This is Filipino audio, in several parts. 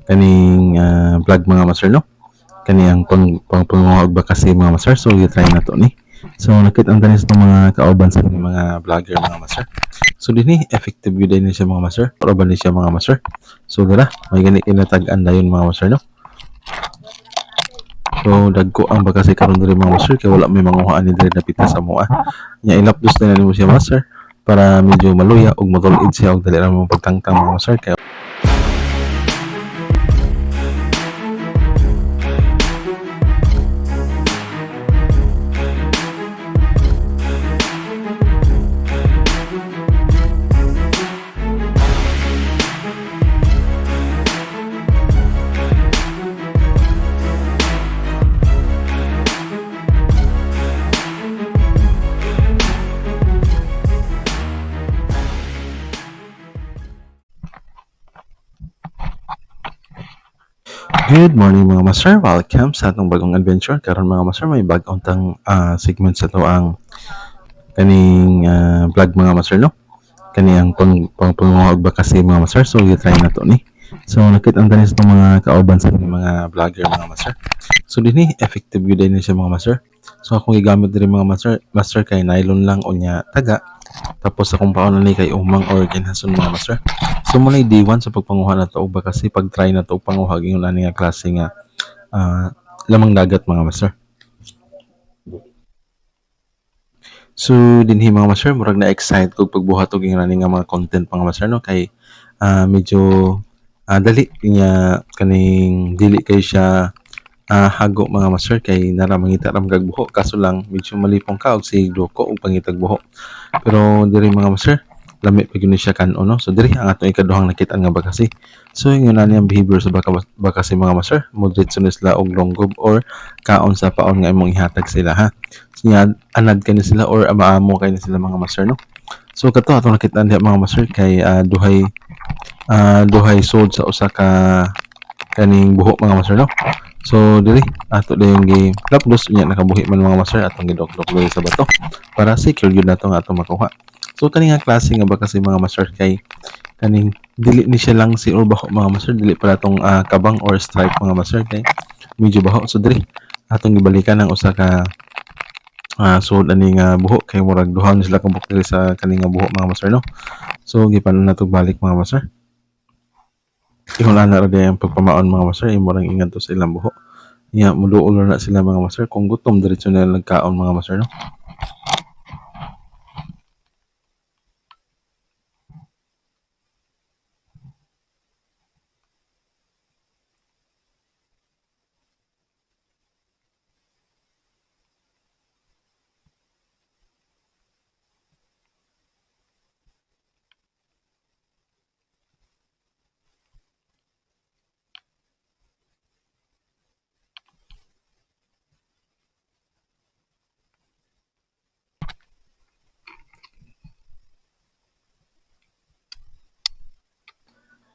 kaning vlog mga master no, kani ang pangpangawag ba kasi mga master. So i-try na to ni. So nakita ang tanis ng mga kauban sa mga vlogger mga master. So dinhi effective gyud din siya mga master, para ba ni siya mga master. So dira may gani kinatag-an dayon mga master no. So dagko ang ba kasi karon diri mga master, kay wala may manguhaan ni diri napita sa moa. Nya ilapdos na nimo siya master para medyo maluya ug matulid siya og dali ra mo pagtangtang mga master. Kay good morning mga master, welcome sa atong bagong adventure. Karon mga master may bag-ong tang segment sa to ang kaning vlog mga master no. Kani ang pangpangawag ba kasi mga master. So i-try na to ni. So nakita ang tanis ng mga kauban sa mga vlogger mga master. So dinhi effective gyud din siya mga master. So akong gigamit diri mga master kay nylon lang unya taga. Tapos akong paon ni kay umang or ginhason mga master. So muna day 1 sa pagpanguha na to ba kasi pag try na to panguha gyud ani nga klase nga lamang dagat mga master. So dinhi mga master murag na excite kog pagbuhat og ingani nga mga content mga master no, kay medyo dali niya kaning dili kay siya hago mga master, kay nara mangita ram kag buho kaso lang medyo malipong ka og sigdo ko og pangitag buho. Pero diri mga master lami pa gyud ni siya kan-on no. So diri ang atong ikaduhang nakit-an nga bakasi. So ingon ani ang behavior sa bakasi mga master, moderate sa sila og longgob or kaon sa paon nga imong ihatag sila ha. Nya anad kani sila or maamo kay ni sila mga master no. So kato atong nakit-an diha mga master kay duhay sod sa usa ka kaning buho mga master no. So diri ato dayong gi lapdos nya nakabuhi man mga master atong gidok-dok diri sa bato para secure gyud nato nga atong makuha. So kani nga klase nga ba kasi mga master kay kaning dili ni siya lang si or baho mga master, dili pala tong kabang or stripe mga master kay medyo baho. So diri atong gibalikan ang usa ka sud ani nga buho kay murag duhaon sila kabuk diri sa kani nga buho mga master no. So gipanon nato balik mga master. Ingon ana ra ang pagpamaon mga master imo rang ingan to sa ilang buho. Nya muduol na sila mga master, kung gutom diretso na nagkaon mga master no.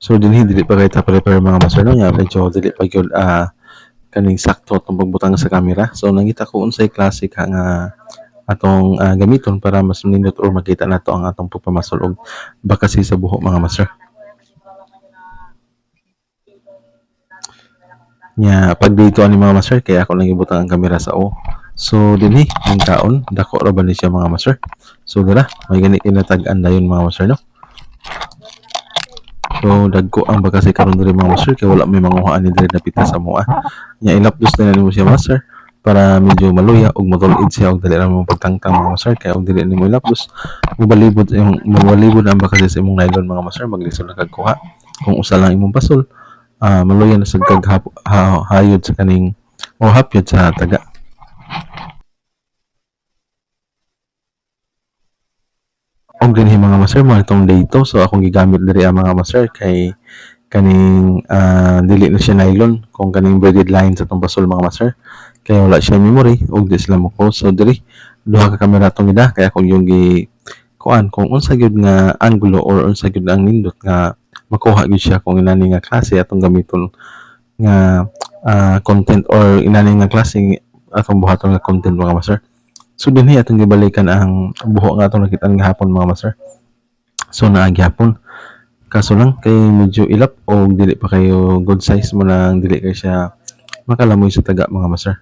So dinhi dili pa kay ta prepare mga master no, nya medyo dili pa gyud kaning sakto atong pagbutang sa camera. So nangita ko unsay klase ka nga atong gamiton para mas nindot or makita nato ang atong pagpamasol og bakasi sa buho mga master. Nya pag dito ani mga master kay ako lang ibutang ang camera sa o. So dinhi ang kaon dako ra ba ni siya mga master. So dira may gani kinatag-an dayon mga master no. So dagko ang bakasi karon diri mga master, kay wala may manguhaan ni diri napita sa moa. Nya ilapdos na nimo siya master para medyo maluya ug matulid siya og dali ra mo pagtangtang mga master. Kay og dili nimo ilapdos mabalibod ang bakasi sa imong nylon mga master, maglisod na kag kuha. Kung usa lang imong pasol maluya na sad kag hayod sa kaning o hapyod sa taga. Og dinhi mga master mo itong day 2, so akong gigamit diri ang mga master kay kaning dili na siya nylon kung kaning braided line sa tong basol mga master, kay wala siya memory og di sila mo ko. So diri duha ka camera tong ida kaya akong yung gi kuan kung unsa gyud nga angulo or unsa gyud ang nindot nga makuha gyud siya kung inani nga klase atong gamiton nga content or inani nga klase atong buhaton nga content mga master. So dinhi atong gibalikan ang buho nga atong nakita-an gahapon mga master. So naa gyapon Kaso lang kay medyo ilap o dili pa kayo good size mo lang dili kay siya makalamoy sa taga mga master.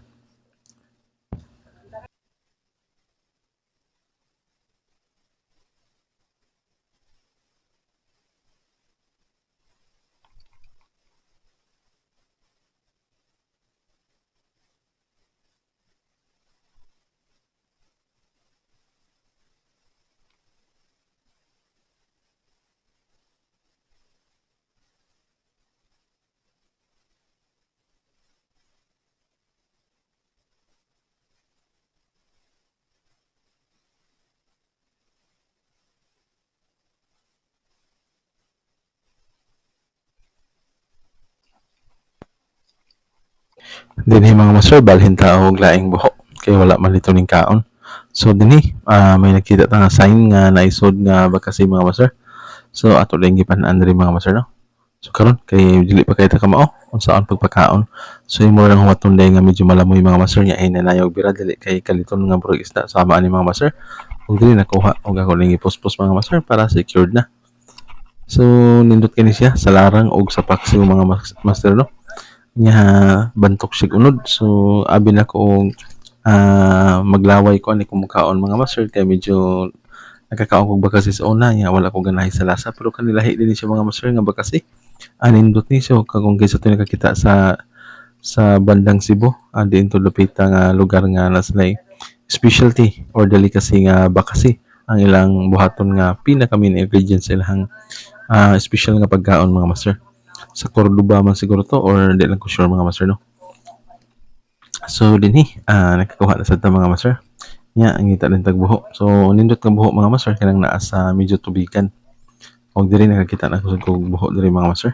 Dinhi mga master balhin ta og laing buho kay wala man dito ning kaon. So dinhi may nakita ta nga sign nga naisod nga bakasi mga master. So ato lang gipan-an diri mga master no. So karon kay dili pa kay ta kamao unsaon pagpakaon. So imo lang humaton day nga medyo malamoy mga master nya hinanayog bira dili kay kaliton nga burog isda sama ani mga master. Ug dili nakuha og ako lang ipuspos mga master para secured na. So nindot kani siya sa larang og sa paksiw mga master no. Nya bantok sig unod. So abi na ko maglaway ko ani kumukaon mga master kay medyo nakakaon kog bakasi sa una nya wala ko ganahay sa lasa pero kanilahi din siya mga master nga bakasi anindot ni so kagong kaysa to nakakita sa bandang Cebu diin to lupita nga lugar nga naslay specialty or delicacy nga bakasi ang ilang buhaton nga pinaka main ingredients sa ilang special nga pagkaon mga master sa Cordoba man siguro to or di lang ko sure mga master no. So dinhi nakakuha na sad ta mga master nya ang ngita din tagbuho. So nindot nga buho mga master kanang naa sa medyo tubigan. Og diri nakakita na ko sa kog buho diri mga master.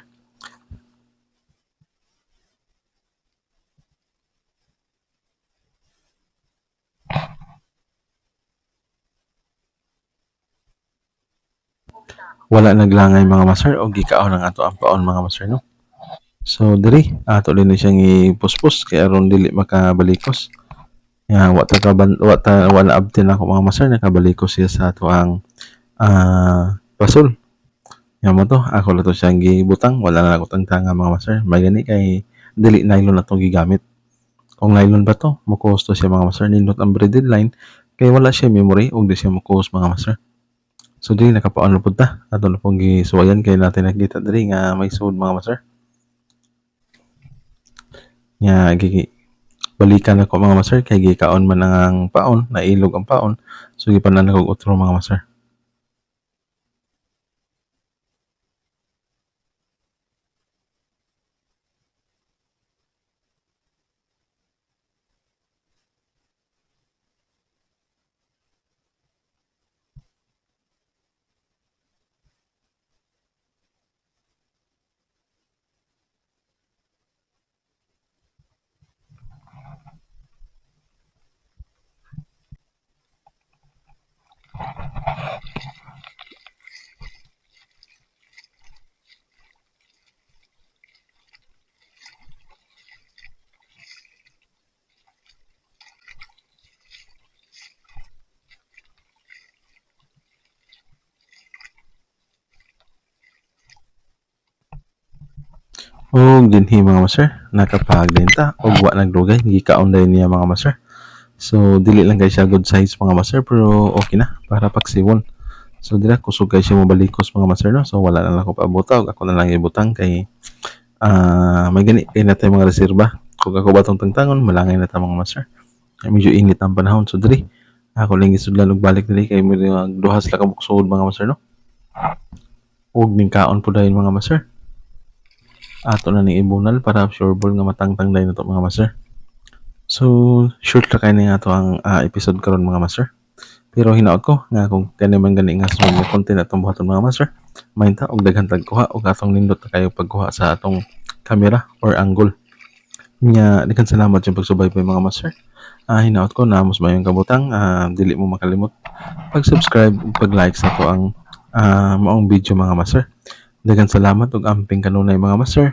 Wala naglangay mga master og gikaon ang ato ang paon mga master no. So diri ato din siyang ipuspos kay aron dili makabalikos. Ya wala abtin ako mga master nakabalikos siya sa ato ang basol. Nya mo to ako lang to siyang gibutang wala na ako tangtanga mga master. May gani kay dili nylon na to gigamit. Kung nylon ba to mukuhos to siya mga master nindot ang braided line kay wala siya memory og di siya mukuhos mga master. So dili nakapaon na pud ta ato na pong gisuwayan kay natin nakita diri nga may sud mga master. Nya balikan ako mga master kay gikaon man ang paon nailog ang paon so gipanan ko utro mga master. Og dinhi mga master nakapagden ta og wa nagdugay gikaon dahil niya mga master. So dili lang kay siya good size mga master pero okay na para paksiwon. So dira kusog kay siya mobalikos mga master no. So wala na lang ako paabota og ako na lang ibutang kay may gani kay natay mga reserba. Kung ako batong tangtangon malangay na ta mga master. Medyo init ang panahon so diri ako lang isudlan og balik diri kay medyo duha sila ka buksod mga master no. Og ning kaon po dahil mga master. Ato na ning ibunal para sure ball nga matangtang dahil na to mga master. So short ra kay ni ato ang episode karon mga master. Pero hinaot ko nga kung kani man gani nga sunod nga content atong buhaton mga master, mainta og daghan tagkuha og atong nindot na kayo pagkuha sa atong camera or angle. Nya daghan salamat sa pagsubaybay mga master. Hinaot ko na mas mayong kabutang dili mo makalimot pag-subscribe ug pag-like sa ato ang maong video mga master. Daghan salamat ug amping kanunay mga master.